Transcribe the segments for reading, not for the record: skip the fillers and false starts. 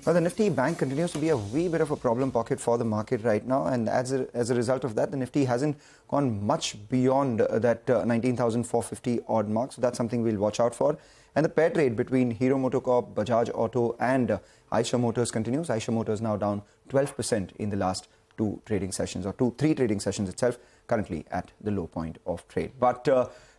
Well, the Nifty bank continues to be a wee bit of a problem pocket for the market right now, and as a result of that, the Nifty hasn't gone much beyond that 19,450 odd mark. So that's something we'll watch out for. And the pair trade between Hero MotoCorp, Bajaj Auto, and Eicher Motors continues. Eicher Motors now down 12% in the last three trading sessions itself, currently at the low point of trade. But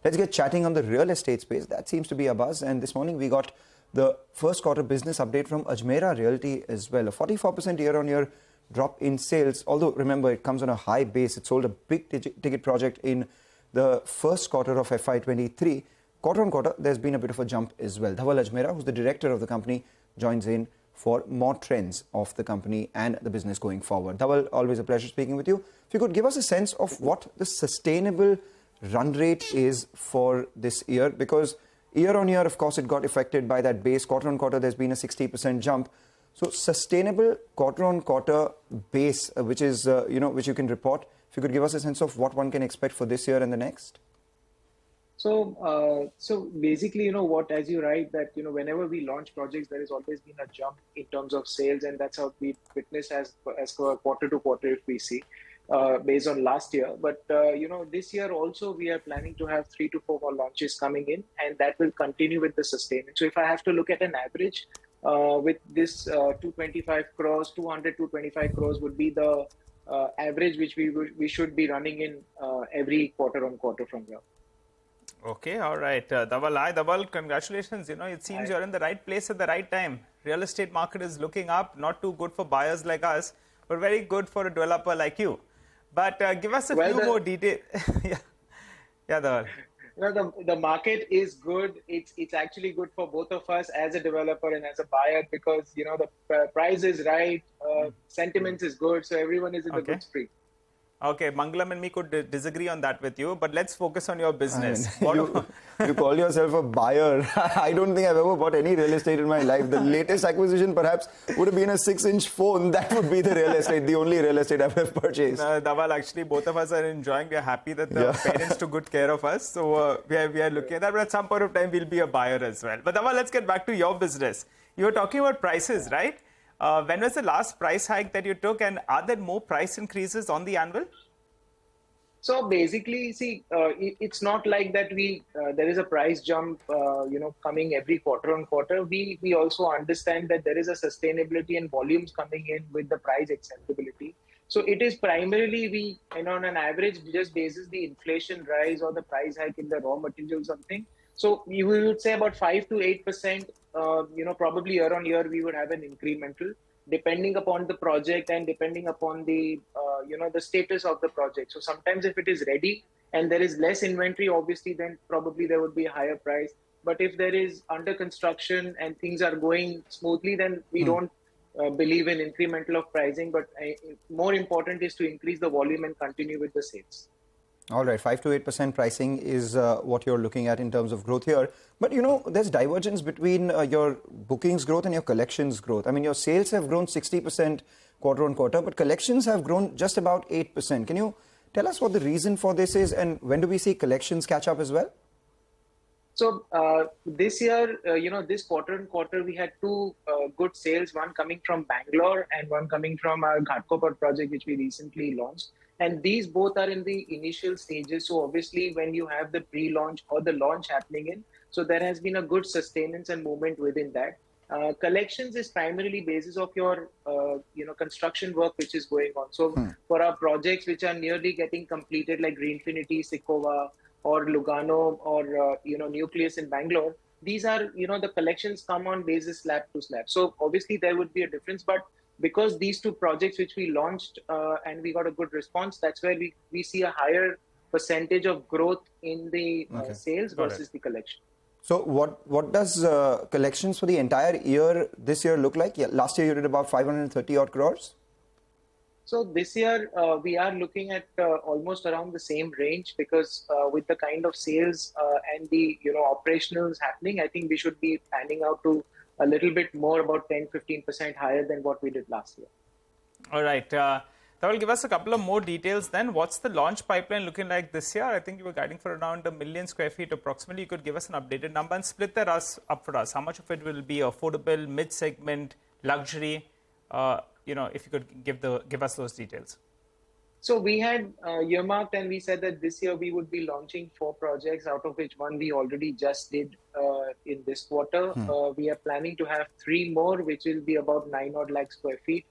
let's get chatting on the real estate space. That seems to be a buzz, and this morning we got the first quarter business update from Ajmera Realty as well. A 44% year-on-year drop in sales. Although, remember, it comes on a high base. It sold a big ticket project in the first quarter of FY23. Quarter-on-quarter, there's been a bit of a jump as well. Dhaval Ajmera, who's the director of the company, joins in for more trends of the company and the business going forward. Dhaval, always a pleasure speaking with you. If you could give us a sense of what the sustainable run rate is for this year, because year-on-year, of course, it got affected by that base. Quarter-on-quarter, there's been a 60% jump. So sustainable quarter-on-quarter base, which is, which you can report. If you could give us a sense of what one can expect for this year and the next. So basically, what, as you write, that, whenever we launch projects, there has always been a jump in terms of sales, and that's how we witness as quarter to quarter, if we see. Based on last year. But, this year also we are planning to have 3 to 4 more launches coming in, and that will continue with the sustainment. So if I have to look at an average with this 225 crores, 225 crores would be the average which we should be running in every quarter on quarter from here. Okay, all right. Dhaval, congratulations. It seems you're in the right place at the right time. Real estate market is looking up, not too good for buyers like us, but very good for a developer like you. But give us a few more details. Yeah, Dhaval. The market is good. It's actually good for both of us as a developer and as a buyer, because the price is right, sentiment is good, so everyone is in the good streak. Okay, Mangalam and me could disagree on that with you, but let's focus on your business. You call yourself a buyer. I don't think I've ever bought any real estate in my life. The latest acquisition perhaps would have been a 6-inch phone. That would be the real estate, the only real estate I've ever purchased. Dhaval, actually, both of us are enjoying. We are happy that the parents took good care of us. So we are looking at that, but at some point of time, we'll be a buyer as well. But Dhaval, let's get back to your business. You were talking about prices, right? When was the last price hike that you took, and are there more price increases on the anvil? So basically, see, it's not like that there is a price jump, coming every quarter on quarter. We also understand that there is a sustainability and volumes coming in with the price acceptability. So it is primarily on an average, just basis the inflation rise or the price hike in the raw material something. So we would say about 5 to 8%, probably year on year, we would have an incremental, depending upon the project and depending upon the, the status of the project. So sometimes if it is ready and there is less inventory, obviously, then probably there would be a higher price. But if there is under construction and things are going smoothly, then we don't believe in incremental of pricing. But more important is to increase the volume and continue with the sales. All right, 5 to 8% pricing is what you're looking at in terms of growth here. But, there's divergence between your bookings growth and your collections growth. I mean, your sales have grown 60% quarter on quarter, but collections have grown just about 8%. Can you tell us what the reason for this is, and when do we see collections catch up as well? So this year, this quarter on quarter, we had 2 good sales, one coming from Bangalore and one coming from our Ghatkopar project, which we recently launched. And these both are in the initial stages. So obviously, when you have the pre-launch or the launch happening in, so there has been a good sustenance and movement within that. Collections is primarily basis of your, construction work which is going on. So for our projects which are nearly getting completed, like Greenfinity, Sikova, or Lugano, or, Nucleus in Bangalore, these are, the collections come on basis slab to slab. So obviously, there would be a difference, but because these 2 projects which we launched and we got a good response, that's where we see a higher percentage of growth in the sales versus the collection. So what does collections for the entire year this year look like? Last year you did about 530 odd crores. So this year we are looking at almost around the same range, because with the kind of sales and the operationals happening, I think we should be panning out to a little bit more, about 10-15% higher than what we did last year. All right. That will give us a couple of more details then. What's the launch pipeline looking like this year? I think you were guiding for around 1 million square feet approximately. You could give us an updated number and split that up for us. How much of it will be affordable, mid-segment, luxury? If you could give us those details. So we had earmarked, and we said that this year we would be launching 4 projects, out of which one we already just did in this quarter. We are planning to have 3 more, which will be about 9 odd lakh square feet,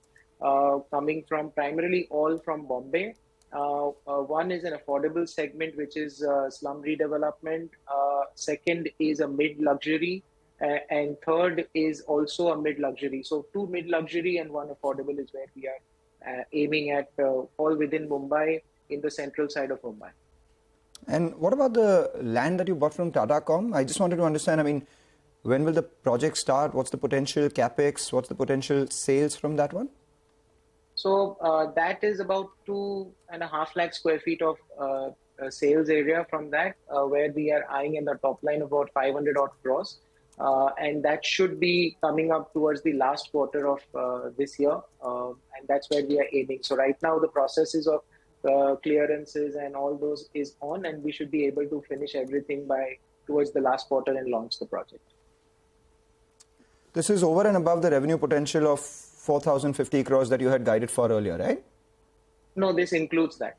coming from primarily all from Bombay. One is an affordable segment, which is slum redevelopment. Second is a mid-luxury. And third is also a mid-luxury. So 2 mid-luxury and 1 affordable is where we are aiming at, all within Mumbai, in the central side of Mumbai. And what about the land that you bought from Tata.com? I just wanted to understand, when will the project start? What's the potential capex? What's the potential sales from that one? So that is about 2.5 lakh square feet of sales area from that, where we are eyeing in the top line about 500 odd crores. And that should be coming up towards the last quarter of this year. And that's where we are aiming. So right now the processes of clearances and all those is on, and we should be able to finish everything by towards the last quarter and launch the project. This is over and above the revenue potential of 4,050 crores that you had guided for earlier, right? No, this includes that.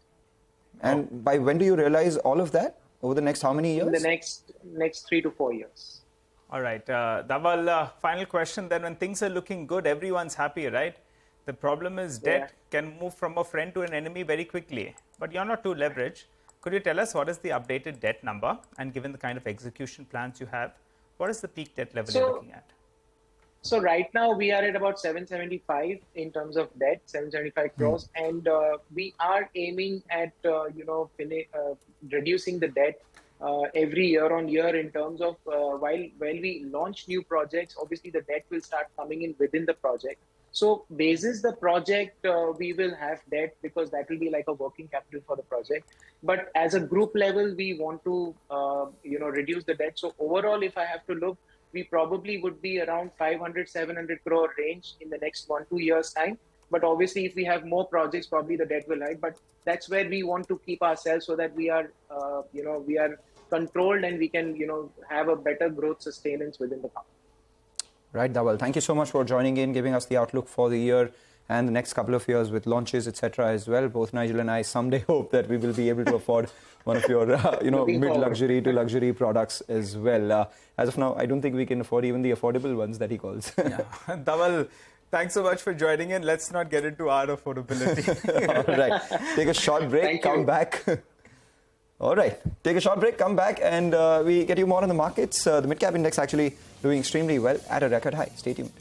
And by when do you realize all of that? Over the next how many years? In the next 3 to 4 years. All right. Dhaval, final question then. When things are looking good, everyone's happy, right? The problem is debt can move from a friend to an enemy very quickly. But you're not too leveraged. Could you tell us what is the updated debt number? And given the kind of execution plans you have, what is the peak debt level you're looking at? So right now we are at about 775 in terms of debt, 775 crores. And we are aiming at, reducing the debt every year on year, in terms of while we launch new projects, obviously the debt will start coming in within the project. So basis the project, we will have debt, because that will be like a working capital for the project. But as a group level, we want to, reduce the debt. So overall, if I have to look, we probably would be around 500-700 crore range in the next 1-2 years time. But obviously, if we have more projects, probably the debt will rise. But that's where we want to keep ourselves, so that we are, we are controlled, and we can, have a better growth sustenance within the company. Right, Dhaval. Thank you so much for joining in, giving us the outlook for the year and the next couple of years with launches, etc. as well. Both Nigel and I someday hope that we will be able to afford one of your, mid-luxury to luxury products as well. As of now, I don't think we can afford even the affordable ones that he calls. Dhaval, thanks so much for joining in. Let's not get into our affordability. All right. Take a short break, come back. All right. Take a short break, come back, and we get you more on the markets. The mid-cap index actually doing extremely well at a record high. Stay tuned.